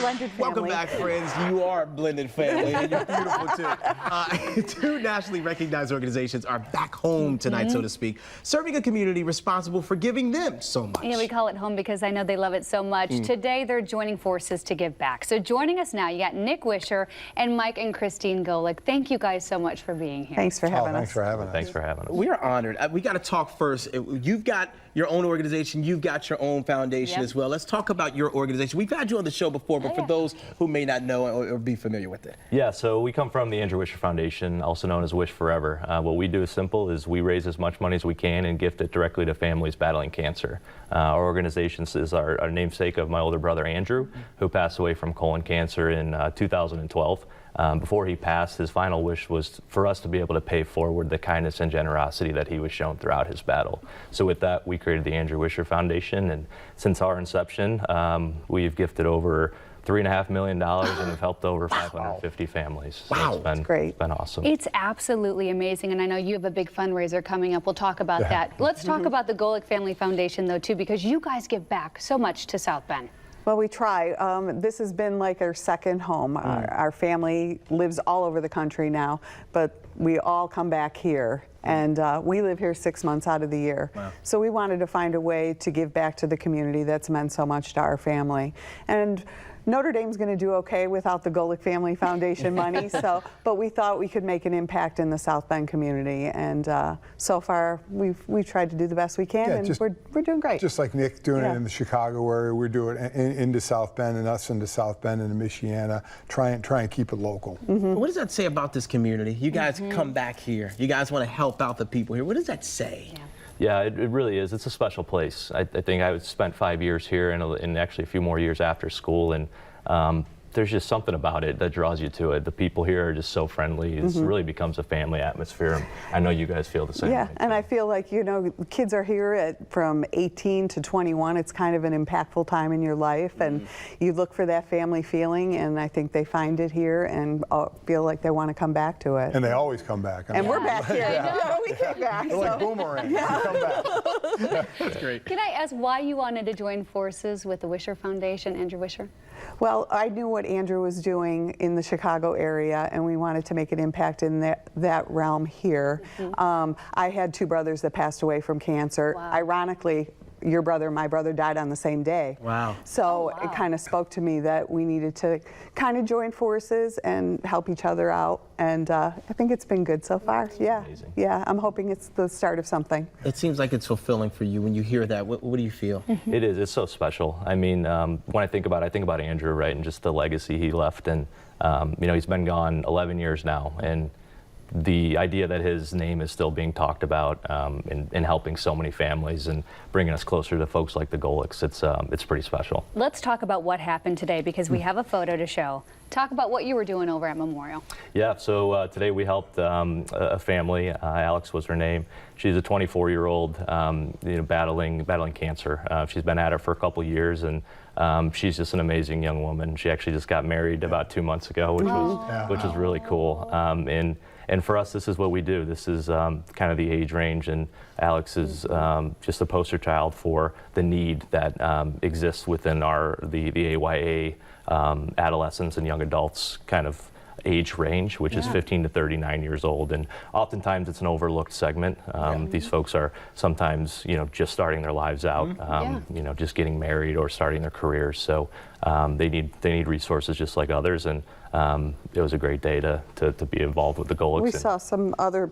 blended family. Welcome back, friends. You are a blended family, and you're beautiful, too. Two nationally recognized organizations are back home tonight, so to speak, serving a community responsible for giving them so much. Yeah, we call it home because I know they love it so much. Today, they're joining forces to give back. So joining us now, you got Nick Wisher and Mike and Christine Golic. Thank you guys so much for being here. Thanks for having us. Thanks for having us. Thanks for having us. We are honored. We got to talk first. You've got your own organization. You've got your own foundation as well. Let's talk about your organization. We've had you on the show before, but for those who may not know or be familiar with it. Yeah, so we come from the Andrew Wisher Foundation, also known as Weish4Ever. What we do is simple, is we raise as much money as we can and gift it directly to families battling cancer. Our organization is our namesake of my older brother Andrew, who passed away from colon cancer in 2012. Before he passed, his final wish was for us to be able to pay forward the kindness and generosity that he was shown throughout his battle. So with that, we created the Andrew Wisher Foundation, and since our inception, we've gifted over $3.5 million and have helped over 550 families. So Wow, it's great. been awesome. It's absolutely amazing, and I know you have a big fundraiser coming up. We'll talk about that. Let's talk about the Golic Family Foundation, though, too, because you guys give back so much to South Bend. Well, we try. This has been like our second home. Our family lives all over the country now, but we all come back here. And we live here 6 months out of the year. Wow. So we wanted to find a way to give back to the community that's meant so much to our family. And Notre Dame's going to do okay without the Golic Family Foundation money, but we thought we could make an impact in the South Bend community, and so far we've tried to do the best we can, and we're doing great. Just like Nick doing it in the Chicago area, we're doing it into South Bend, and us into South Bend and Michiana. Try and keep it local. What does that say about this community? You guys come back here. You guys want to help out the people here. What does that say? Yeah, it really is. It's a special place. I think I spent 5 years here and actually a few more years after school, and there's just something about it that draws you to it. The people here are just so friendly. It really becomes a family atmosphere. And I know you guys feel the same way. Yeah, and I feel like, you know, kids are here from 18 to 21. It's kind of an impactful time in your life, and you look for that family feeling, and I think they find it here and feel like they want to come back to it. And they always come back. And we're back here. Yeah, we came back. They're like boomerangs. Yeah. Come back. That's great. Can I ask why you wanted to join forces with the Wisher Foundation, Andrew Wisher? Well, I knew what Andrew was doing in the Chicago area, and we wanted to make an impact in that realm here. I had two brothers that passed away from cancer. Wow. Ironically, your brother and my brother died on the same day. Wow. So it kind of spoke to me that we needed to kind of join forces and help each other out. And I think it's been good so far. Yeah. Amazing. Yeah, I'm hoping it's the start of something. It seems like it's fulfilling for you when you hear that. What do you feel? It is. It's so special. I mean, when I think about Andrew, right, and just the legacy he left. And, you know, he's been gone 11 years now. And the idea that his name is still being talked about in helping so many families and bringing us closer to folks like the Golics, it's pretty special. Let's talk about what happened today, because we have a photo to show. Talk about what you were doing over at Memorial. Yeah, so today we helped a family. Alex was her name. She's a 24-year-old, you know, battling cancer. She's been at it for a couple years, and she's just an amazing young woman. She actually just got married about 2 months ago, which was really cool. And for us, this is what we do. This is kind of the age range, and Alex is just a poster child for the need that exists within the AYA adolescents and young adults kind of age range, which is 15 to 39 years old, and oftentimes it's an overlooked segment. These folks are sometimes, you know, just starting their lives out, you know, just getting married or starting their careers. So they need resources just like others, and it was a great day to be involved with the Golics. We saw some other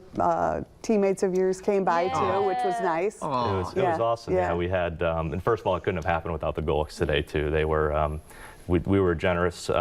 teammates of yours came by too, which was nice. It was awesome. Yeah, we had, and first of all, it couldn't have happened without the Golics today too. They were, we were generous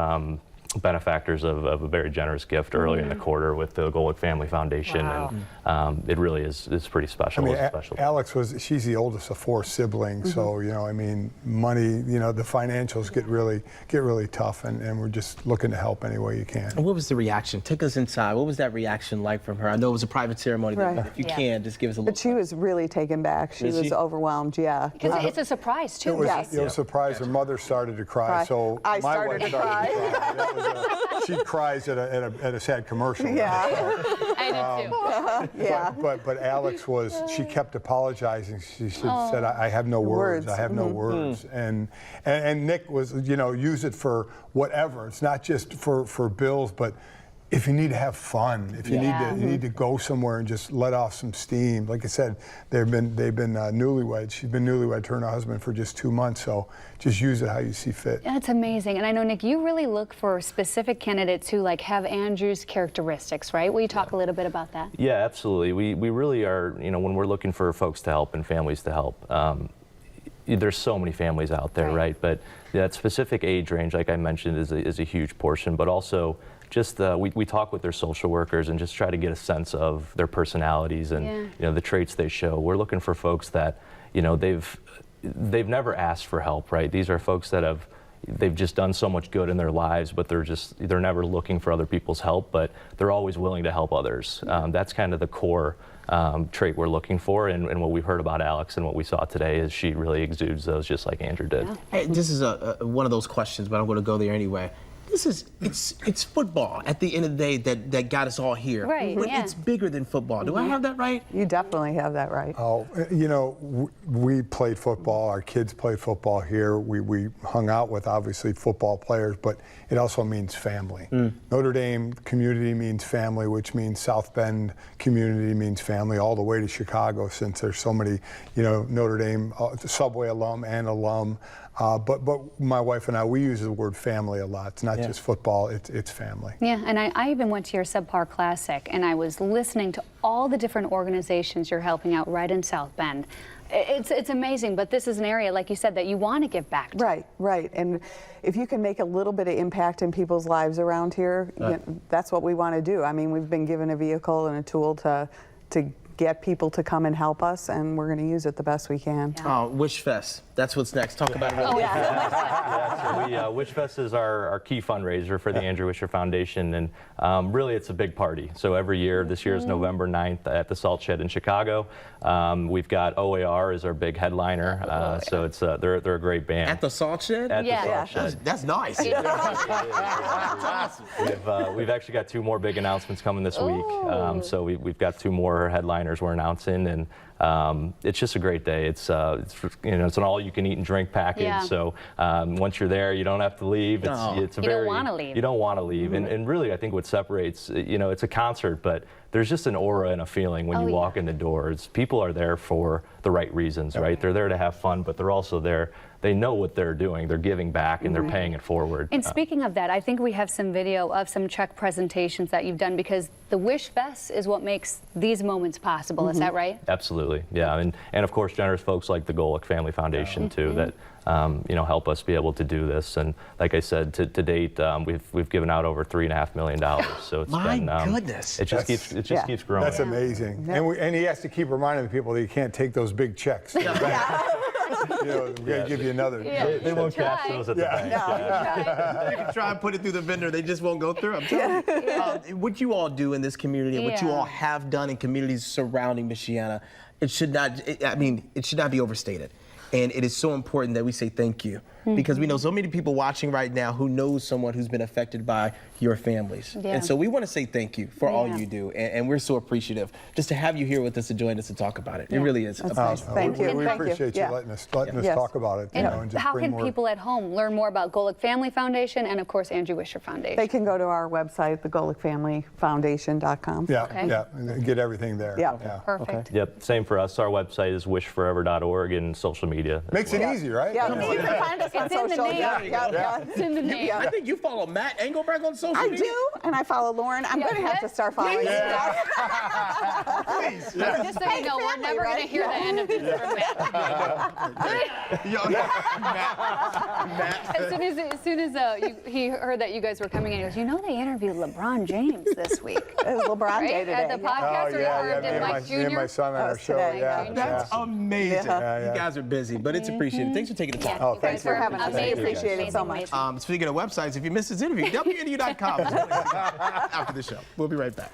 benefactors of a very generous gift earlier in the quarter with the Golic Family Foundation, and it really is pretty special. I mean, Alex she's the oldest of 4 siblings, so you know, I mean, money, you know, the financials get really tough, and we're just looking to help any way you can. And what was the reaction? Take us inside. What was that reaction like from her? I know it was a private ceremony, but if you can, just give us a little. But she was really taken back. She was overwhelmed. Yeah. Because it's a surprise too. It was a surprise. Her mother started to cry, so I my started wife to cry. That was she cries at a sad commercial. Yeah. I do too. Yeah. But Alex she kept apologizing. She said, I have no words. I have no words. And Nick was, use it for whatever. It's not just for bills, but if you need to have fun, if you need to go somewhere and just let off some steam. Like I said, they've been newlyweds. She's been newlywed to her and her husband for just 2 months. So just use it how you see fit. That's amazing. And I know, Nick, you really look for specific candidates who like have Andrew's characteristics, right? Will you talk a little bit about that? Yeah, absolutely. We really are, when we're looking for folks to help and families to help, there's so many families out there, right? But that specific age range, like I mentioned, is a huge portion, but also just we talk with their social workers and just try to get a sense of their personalities and the traits they show. We're looking for folks that they've never asked for help, right? These are folks that they've just done so much good in their lives, but they're never looking for other people's help, but they're always willing to help others. That's kind of the core trait we're looking for, and what we've heard about Alex and what we saw today is she really exudes those just like Andrew did. Hey, this is one of those questions, but I'm going to go there anyway. It's football at the end of the day that got us all here. Right, But it's bigger than football. Do I have that right? You definitely have that right. Oh, we played football. Our kids played football here. We hung out with, obviously, football players, but it also means family. Notre Dame community means family, which means South Bend community means family, all the way to Chicago, since there's so many, Notre Dame Subway alum and alum. But my wife and I, we use the word family a lot. It's not just football, it's family. Yeah, and I even went to your Subpar Classic, and I was listening to all the different organizations you're helping out right in South Bend. It's amazing, but this is an area, like you said, that you want to give back to. Right. And if you can make a little bit of impact in people's lives around here, that's what we want to do. I mean, we've been given a vehicle and a tool to get people to come and help us, and we're going to use it the best we can. Oh, Wish Fest. That's what's next. Talk about it real quick. So Wish Fest is our key fundraiser for the Andrew Wisher Foundation, and really it's a big party. So every year, this year is November 9th at the Salt Shed in Chicago. We've got OAR as our big headliner, so it's they're a great band. At the Salt Shed? At the Salt Shed. That's nice. We've actually got 2 more big announcements coming this week. So we've got 2 more headliners we're announcing, and it's just a great day. It's an all-you-can-eat and drink package. Yeah. So once you're there, you don't have to leave. You don't want to leave. You don't want to leave. And really, I think what separates, it's a concert, but there's just an aura and a feeling when you walk in the doors. People are there for the right reasons, right? They're there to have fun, but they're also there. They know what they're doing. They're giving back and they're paying it forward. And speaking of that, I think we have some video of some check presentations that you've done, because the Wish Fest is what makes these moments possible. Is that right? Absolutely, yeah. And of course, generous folks like the Golic Family Foundation too, that help us be able to do this. And like I said, to date, we've given out over $3.5 million. So it's been goodness. It just keeps growing. That's amazing. Yeah. And he has to keep reminding the people that you can't take those big checks. We're going to give you another. They won't cash those at the bank. You can try and put it through the vendor. They just won't go through. I'm telling you. What you all do in this community, and what you all have done in communities surrounding Michiana, it should not be overstated. And it is so important that we say thank you, because we know so many people watching right now who knows someone who's been affected by your families. And so we want to say thank you for all you do. And we're so appreciative just to have you here with us and join us to talk about it. It really is. Nice. Thank you. We appreciate you letting us talk about it. And just how bring can more. people at home learn more about Golic Family Foundation and, of course, Andrew Wisher Foundation? They can go to our website, thegolicfamilyfoundation.com. And get everything there. Perfect. Yep, same for us. Our website is Weish4Ever.org and social media. Makes it easy, right? Yeah, you can find us on It's in the social. name. It's in the name. I think you follow Matt Engelberg on social I media. do, and I follow Lauren. I'm going to have to start following you. Please. Just so you know, we're never going to hear the end of this from Matt. As soon as he heard that you guys were coming in, he goes, they interviewed LeBron James this week. It was LeBron Day today. At the podcast, or did Mike Jr.? Me and my son on our show. today. That's amazing. Yeah. You guys are busy, but it's appreciated. Thanks for taking the time. Oh, thanks for having us. We appreciate it so much. Speaking of websites, if you missed this interview, WNDU.com after the show. We'll be right back.